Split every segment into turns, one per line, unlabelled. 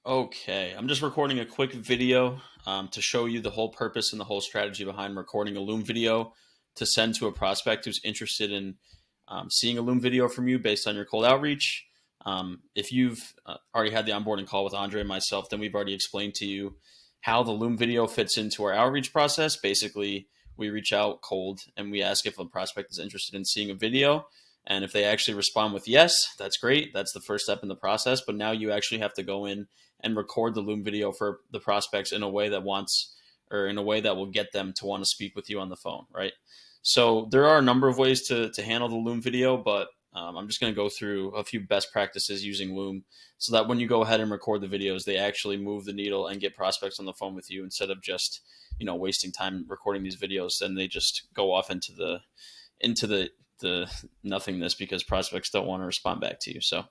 Okay, I'm just recording a quick video to show you the whole purpose and the whole strategy behind recording a Loom video to send to a prospect who's interested in seeing a Loom video from you based on your cold outreach. If you've already had the onboarding call with Andre and myself, then we've already explained to you how the Loom video fits into our outreach process. Basically, we reach out cold and we ask if a prospect is interested in seeing a video. And if they actually respond with yes, that's great. That's the first step in the process. But now you actually have to go in and record the Loom video for the prospects in a way that wants or in a way that will get them to want to speak with you on the phone, right? So there are a number of ways to handle the Loom video, but I'm just going to go through a few best practices using Loom so that when you go ahead and record the videos, they actually move the needle and get prospects on the phone with you instead of just wasting time recording these videos and they just go off into the nothingness because prospects don't want to respond back to you. So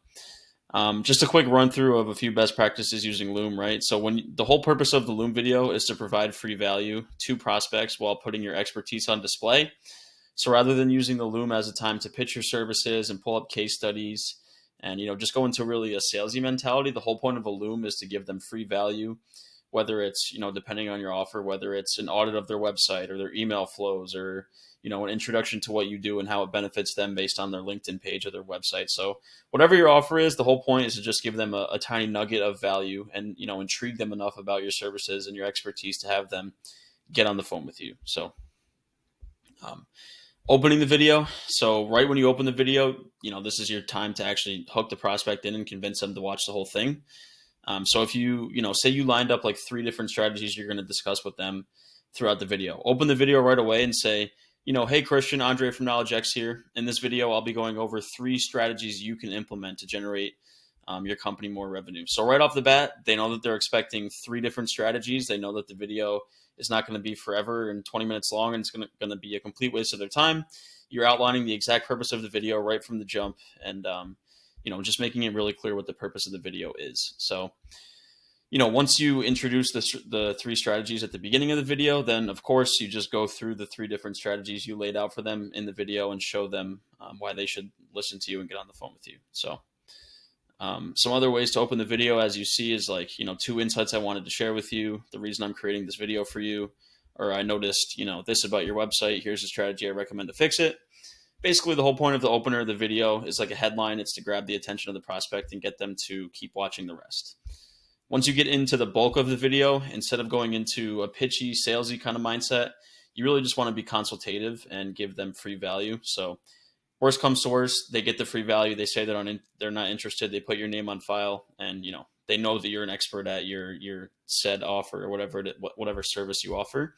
just a quick run through of a few best practices using Loom, right? So when the whole purpose of the Loom video is to provide free value to prospects while putting your expertise on display. So rather than using the Loom as a time to pitch your services and pull up case studies and just go into really a salesy mentality, the whole point of a Loom is to give them free value, whether it's depending on your offer, whether it's an audit of their website or their email flows or an introduction to what you do and how it benefits them based on their LinkedIn page or their website. So whatever your offer is, the whole point is to just give them a tiny nugget of value and intrigue them enough about your services and your expertise to have them get on the phone with you. So um, opening the video. So right when you open the video, this is your time to actually hook the prospect in and convince them to watch the whole thing. So if say you lined up like 3 different strategies you're going to discuss with them throughout the video, open the video right away and say, hey, Christian, Andre from Knowledge X here. In this video, I'll be going over 3 strategies you can implement to generate your company more revenue. So right off the bat, they know that they're expecting 3 different strategies. They know that the video is not going to be forever and 20 minutes long, and it's going to be a complete waste of their time. You're outlining the exact purpose of the video right from the jump, and just making it really clear what the purpose of the video is. So once you introduce the 3 strategies at the beginning of the video, then of course you just go through the 3 different strategies you laid out for them in the video and show them why they should listen to you and get on the phone with you. So some other ways to open the video, as you see, is like 2 insights I wanted to share with you. The reason I'm creating this video for you, or I noticed this about your website. Here's a strategy I recommend to fix it. Basically, the whole point of the opener of the video is like a headline. It's to grab the attention of the prospect and get them to keep watching the rest. Once you get into the bulk of the video, instead of going into a pitchy, salesy kind of mindset, you really just want to be consultative and give them free value. So worst comes to worst, they get the free value. They say they're not interested. They put your name on file, and they know that you're an expert at your said offer or whatever service you offer.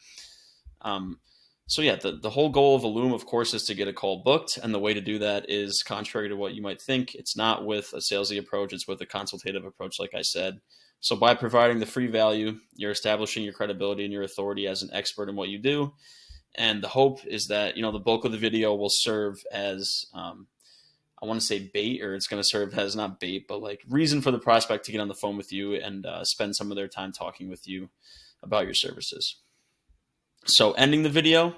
So yeah, the whole goal of a Loom, of course, is to get a call booked, and the way to do that is contrary to what you might think. It's not with a salesy approach; it's with a consultative approach, like I said. So by providing the free value, you're establishing your credibility and your authority as an expert in what you do. And the hope is that the bulk of the video will serve as I want to say bait, or it's going to serve as not bait, but like reason for the prospect to get on the phone with you and spend some of their time talking with you about your services. So ending the video,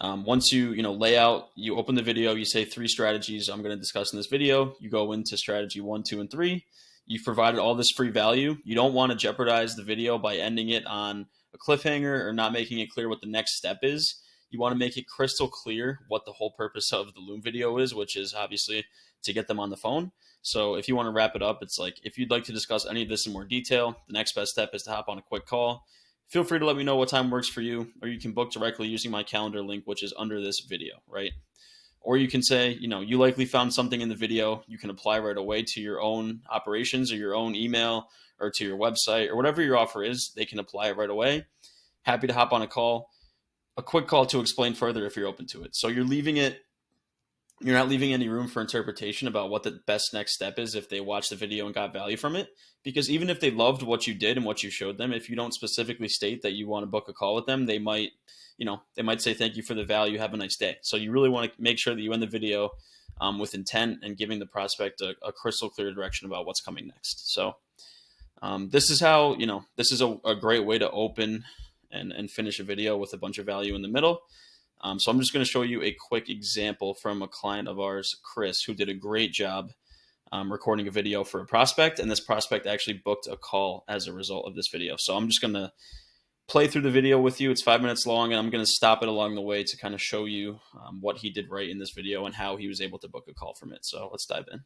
once you lay out, you open the video, you say 3 strategies I'm going to discuss in this video. You go into strategy 1, 2, and 3. You've provided all this free value. You don't want to jeopardize the video by ending it on a cliffhanger or not making it clear what the next step is. You want to make it crystal clear what the whole purpose of the Loom video is, which is obviously to get them on the phone. So if you want to wrap it up, it's like, if you'd like to discuss any of this in more detail, the next best step is to hop on a quick call. Feel free to let me know what time works for you, or you can book directly using my calendar link, which is under this video, right? Or you can say, you likely found something in the video you can apply right away to your own operations or your own email or to your website or whatever your offer is. They can apply it right away. Happy to hop on a quick call to explain further if you're open to it. So you're not leaving any room for interpretation about what the best next step is if they watch the video and got value from it. Because even if they loved what you did and what you showed them, if you don't specifically state that you want to book a call with them, they might say thank you for the value, have a nice day. So you really want to make sure that you end the video with intent and giving the prospect a crystal clear direction about what's coming next. So this is how, this is a great way to open and finish a video with a bunch of value in the middle. So I'm just going to show you a quick example from a client of ours, Chris, who did a great job recording a video for a prospect, and this prospect actually booked a call as a result of this video. So I'm just going to play through the video with you. It's 5 minutes long, and I'm going to stop it along the way to kind of show you what he did right in this video and how he was able to book a call from it. So let's dive in.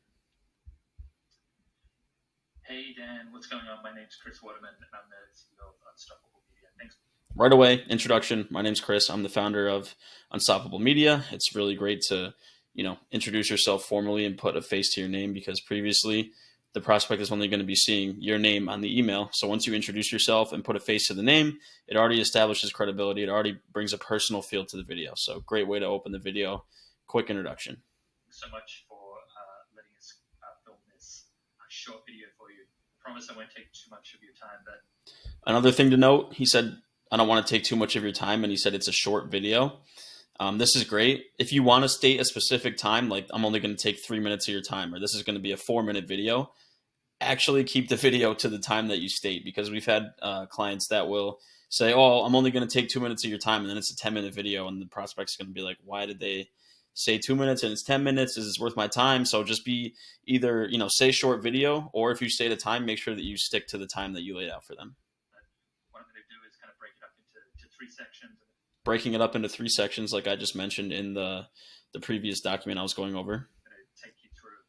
Hey Dan, what's going on? My name's Chris Waterman, and I'm the CEO of Unstoppable Media. Thanks.
Right away, introduction. My name's Chris. I'm the founder of Unstoppable Media. It's really great to, introduce yourself formally and put a face to your name, because previously the prospect is only going to be seeing your name on the email. So once you introduce yourself and put a face to the name, it already establishes credibility. It already brings a personal feel to the video. So great way to open the video. Quick introduction.
Thanks so much for letting us film this short video for you. I promise I won't take too much of your time, but
another thing to note, he said, I don't want to take too much of your time, and he said it's a short video. This is great. If you want to state a specific time, like I'm only going to take 3 minutes of your time, or this is going to be a 4-minute video, actually keep the video to the time that you state, because we've had clients that will say, oh, I'm only going to take 2 minutes of your time, and then it's a 10-minute video, and the prospect's going to be like, why did they say 2 minutes and it's 10 minutes? Is this worth my time? So just be either, say short video, or if you state a time, make sure that you stick to the time that you laid out for them.
what I'm going to do is kind of break it up into 3 sections.
Breaking it up into 3 sections, like I just mentioned in the previous document I was going over.
I'm going to take you through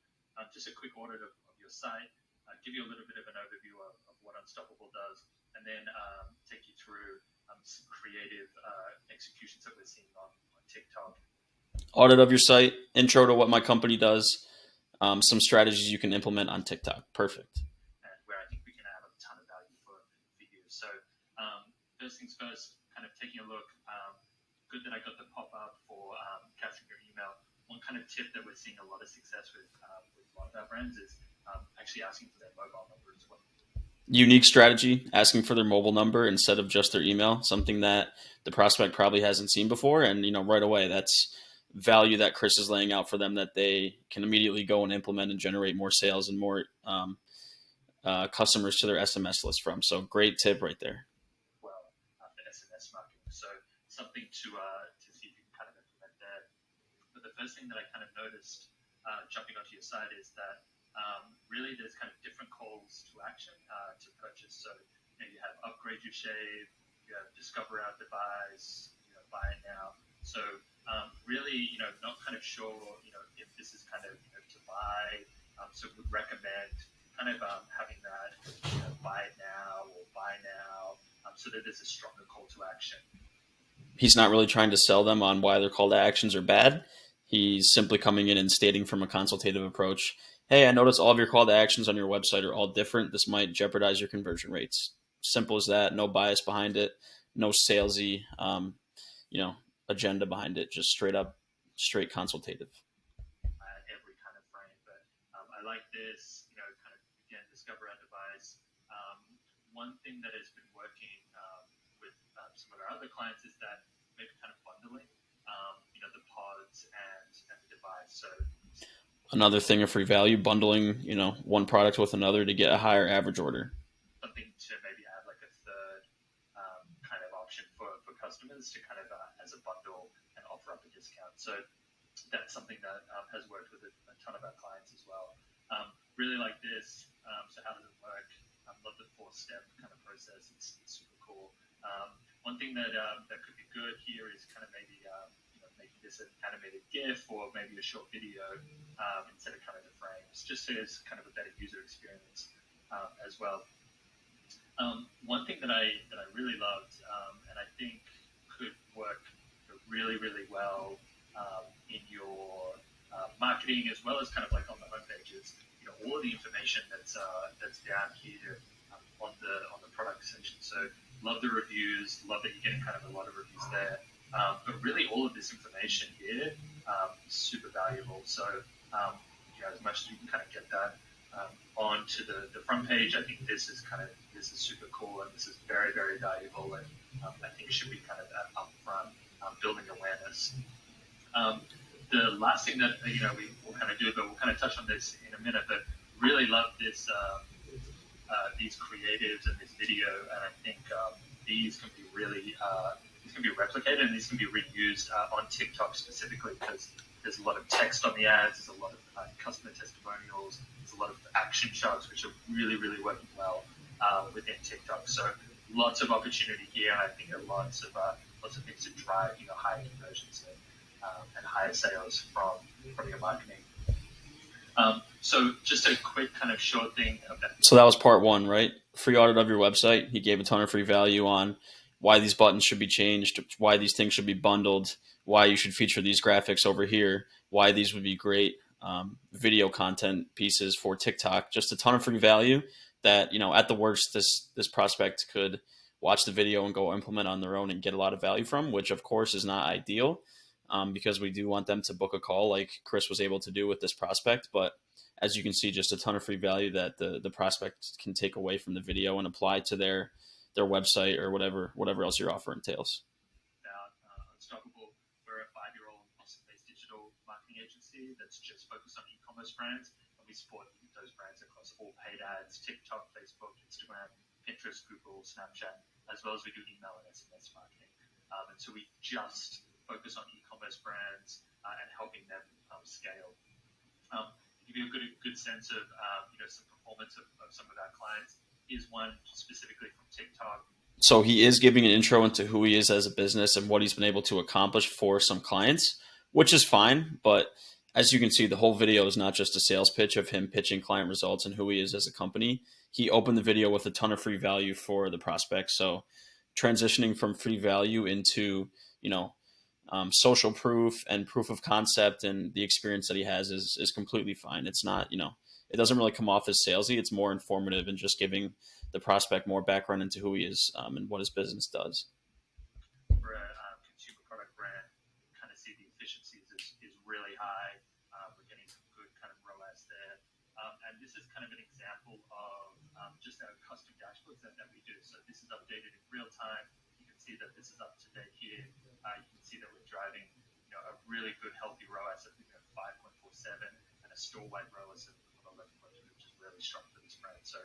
just a quick audit of your site, give you a little bit of an overview of what Unstoppable does, and then take you through some creative executions that we're seeing on TikTok.
Audit of your site, intro to what my company does, some strategies you can implement on TikTok. Perfect.
And where I think we can add a ton of value for you. So first things first, kind of taking a look. Good that I got the pop-up for capturing your email. One kind of tip that we're seeing a lot of success with a lot of our brands is actually asking for their mobile number as well.
Unique strategy, asking for their mobile number instead of just their email, something that the prospect probably hasn't seen before. And, right away, that's value that Chris is laying out for them that they can immediately go and implement and generate more sales and more customers to their SMS list from. So great tip right there.
Well, the SMS marketing. So something to see if you can kind of implement there. But the first thing that I kind of noticed jumping onto your site is that really there's kind of different calls to action to purchase. So you have upgrade your shave, you have discover our device, buy it now. So really, not kind of sure, if this is kind of to buy. So would recommend kind of having that buy it now or buy now, so that there's a stronger call to action.
He's not really trying to sell them on why their call to actions are bad. He's simply coming in and stating from a consultative approach, hey, I notice all of your call to actions on your website are all different. This might jeopardize your conversion rates. Simple as that. No bias behind it. No salesy, agenda behind it. Just straight consultative.
Every kind of frame, but I like this, kind of, again, discover our device. One thing that has been working with some of our other clients is that maybe kind of bundling, the pods and the device. So
another thing of free value, bundling, one product with another to get a higher average order.
Something to maybe add like a third kind of option for customers to kind of as a bundle and offer up a discount. So that's something that has worked with a ton of our clients as well. Really like this. So how does it work? Love the 4-step kind of process. It's super cool. One thing that could be good here is kind of maybe making this an animated GIF or maybe a short video instead of kind of the frames, just so it's kind of a better user experience as well. One thing that I really loved and I think could work really, really well in your marketing as well as kind of like on the homepage is all of the information that's down here on the product section. So love the reviews, love that you're getting kind of a lot of reviews there. But really all of this information here is super valuable. So as much as you can kind of get that onto the front page, I think this is super cool and this is very, very valuable, and I think it should be kind of up front, building awareness. The last thing that we'll kind of do, but we'll kind of touch on this in a minute, but really love this these creatives and this video, and I think these can be really these can be replicated and these can be reused on TikTok specifically, because There's a lot of text on the ads. There's a lot of customer testimonials. There's a lot of action shots, which are really, really working well within TikTok. So lots of opportunity here, and I think there are lots of things to drive higher conversions and higher sales from your marketing. So just a quick kind of short thing of that.
So that was part one, right? Free audit of your website. He gave a ton of free value on why these buttons should be changed, why these things should be bundled, why you should feature these graphics over here, why these would be great video content pieces for TikTok. Just a ton of free value that, at the worst, this prospect could watch the video and go implement on their own and get a lot of value from, which of course is not ideal because we do want them to book a call like Chris was able to do with this prospect. But as you can see, just a ton of free value that the prospect can take away from the video and apply to their website or whatever else your offer entails.
Unstoppable, we're a 5-year-old Austin-based digital marketing agency that's just focused on e-commerce brands, and we support those brands across all paid ads: TikTok, Facebook, Instagram, Pinterest, Google, Snapchat, as well as we do email and SMS marketing. And so we just focus on e-commerce brands and helping them scale. Give you a good sense of some performance of some of our clients. Is one specifically from TikTok.
So he is giving an intro into who he is as a business and what he's been able to accomplish for some clients, which is fine. But as you can see, the whole video is not just a sales pitch of him pitching client results and who he is as a company. He opened the video with a ton of free value for the prospect. So transitioning from free value into, social proof and proof of concept and the experience that he has is completely fine. It's not, it doesn't really come off as salesy. It's more informative and just giving the prospect more background into who he is and what his business does.
For a consumer product brand, kind of see the efficiencies is really high. We're getting some good kind of ROAS there. And this is kind of an example of just our custom dashboards that we do. So this is updated in real time. You can see that this is up to date here. You can see that we're driving a really good, healthy ROAS of 5.47 and a store-wide ROAS of 11.2, which is really strong for this brand. So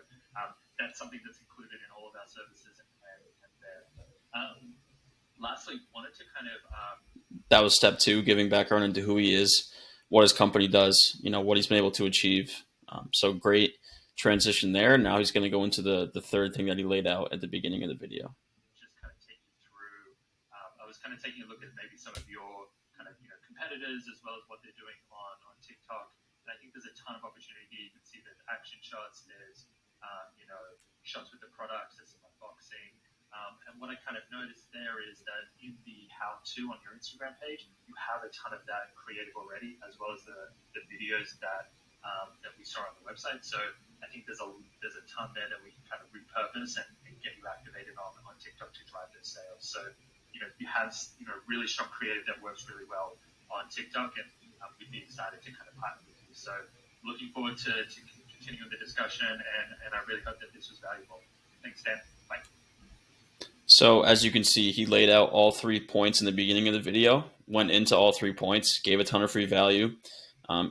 that's something that's included in all of our services and there. Lastly, wanted to kind of
that was step 2, giving background into who he is, what his company does, what he's been able to achieve. So great transition there. Now he's going to go into the third thing that he laid out at the beginning of the video.
Just kind of take you through. I was kind of taking a look at maybe some of your kind of competitors as well as what they're doing on TikTok. And I think there's a ton of opportunity here. You can see there's action shots, there's shots with the products, there's some unboxing. And what I kind of noticed there is that in the how-to on your Instagram page, you have a ton of that creative already, as well as the videos that we saw on the website. So I think there's a ton there that we can kind of repurpose and get you activated on TikTok to drive those sales. So you have really strong creative that works really well on TikTok, and we'd be excited to kind of partner with you. So looking forward to continuing the discussion, and I really hope that this was valuable. Thanks, Dan. Bye.
So as you can see, he laid out all 3 points in the beginning of the video, went into all 3 points, gave a ton of free value,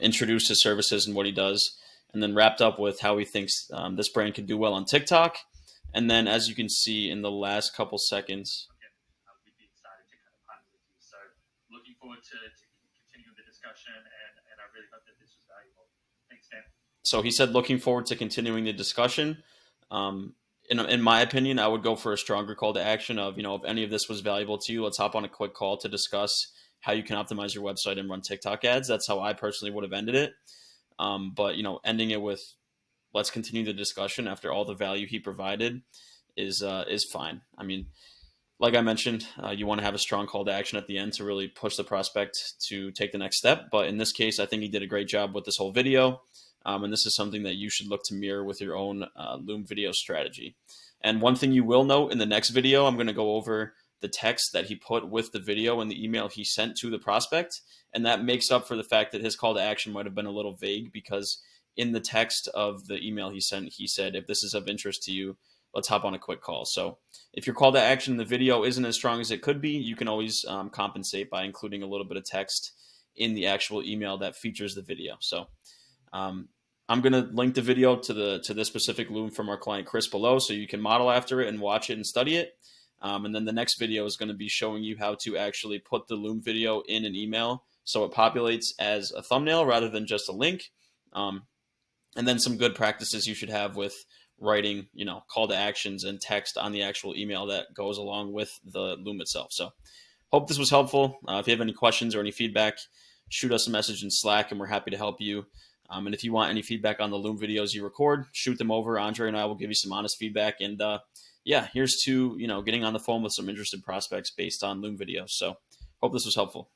introduced his services and what he does, and then wrapped up with how he thinks this brand can do well on TikTok. And then as you can see in the last couple seconds,
we'd be excited to kind of partner with you. So looking forward to continuing the discussion, and I really hope that this was valuable. Thanks, Dan.
So he said, looking forward to continuing the discussion. In my opinion, I would go for a stronger call to action of, if any of this was valuable to you, let's hop on a quick call to discuss how you can optimize your website and run TikTok ads. That's how I personally would have ended it. But, ending it with, let's continue the discussion after all the value he provided is fine. I mean, like I mentioned, you want to have a strong call to action at the end to really push the prospect to take the next step. But in this case, I think he did a great job with this whole video. And this is something that you should look to mirror with your own Loom video strategy. And one thing you will note in the next video, I'm going to go over the text that he put with the video and the email he sent to the prospect. And that makes up for the fact that his call to action might have been a little vague, because in the text of the email he sent, he said, if this is of interest to you, let's hop on a quick call. So if your call to action in the video isn't as strong as it could be, you can always compensate by including a little bit of text in the actual email that features the video. So I'm going to link the video to this specific Loom from our client Chris below, so you can model after it and watch it and study it. And then the next video is going to be showing you how to actually put the Loom video in an email so it populates as a thumbnail rather than just a link. Um, and then some good practices you should have with writing, call to actions and text on the actual email that goes along with the Loom itself. So hope this was helpful. If you have any questions or any feedback, shoot us a message in Slack and we're happy to help you. And if you want any feedback on the Loom videos you record, shoot them over. Andre and I will give you some honest feedback. And yeah, here's to getting on the phone with some interested prospects based on Loom videos. So hope this was helpful.